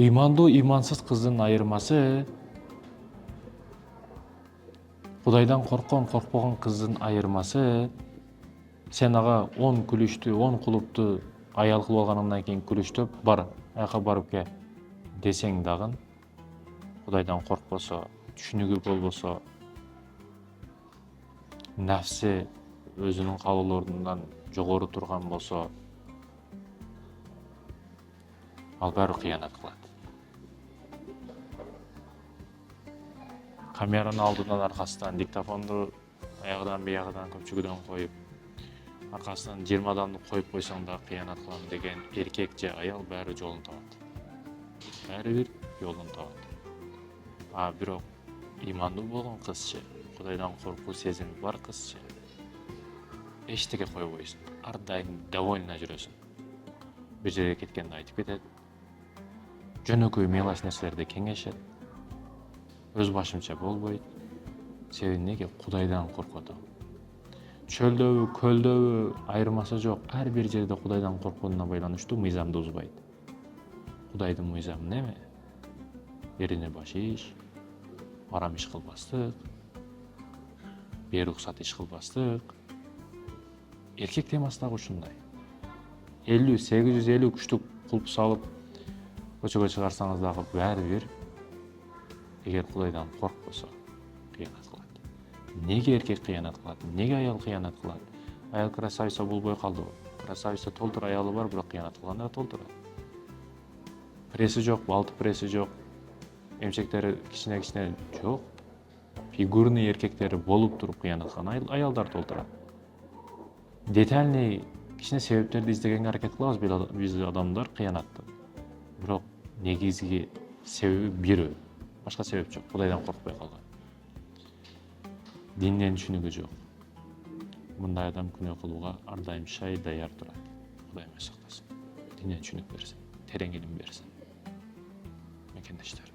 Имандуу имансыз кыздын айырмасы, Кудайдан коркпогон кыздын айырмасы, сен ага 10 күлүштү, 10 кулупту аял кылып алганыңдан кийин күлүштөп, бар, аяка барып кел десең дагы, Кудайдан коркпосо, түшүнүгү болбосо, нафси өзүнүн каалоолорунан жогору турган болсо, ал баары кыянат кылат. Камеранын алдынан аркасынан диктофонду аягынан биягынан көпчүгүдөн коюп, аркасынан 20 адамды коюп койсоң да кыянат кылам деген эркек же аял баары жолун табат. Баары бир жолун табат. А бирок имандуу болгон кызчы, Кудайдан коркуу сезими бар кызчы, эчтеке койбойсуң. Ар дайым довольно жүрөсүң. Бир жерге кеткенде айтып кетет. Жөнөкөй мелочь нерселерди кеңешет. Өз башымча болбойт. Себеби неге? Кудайдан коркот. Чөлдөбү, көлдөбү айырмасы жок. Ар бир жерде Кудайдан коркконуна байланыштуу мыйзамды бузбайт. Кудайдын мыйзамы неме? Эрине баш иш, арам иш кылбастык, бейруксат иш кылбастык. Эркек темасы дагы ушундай. 850 күчтүк кулп салып көчөгө чыгарсаңыз дагы баары бир эгер Кудайдан коркпосо кыянат кылат. Неге эркек кыянат кылат? Неге аял кыянат кылат? Аял красавица болбой калдыбы? Красавица толтур аялы бар, бирок кыянат кылганда толтур. Пресси жок, балты пресси жок. Эмчектери кичине жок. Фигурный эркектери болуп туруп кыянат кылган аялдар толтурат. Детальный кичине себептерди издегенге аракет кылабыз биз адамдар кыянатты. Бирок негизги себеби бирөө. Башка себеп жок. Кудайдан коркпой калган. Динден түшүнүгү жок. Мындай адам күнөө кылууга ар дайым шай даяр турат. Кудай сактасын. Динден түшүнүк берсин, терең илим берсин. Мекендештер.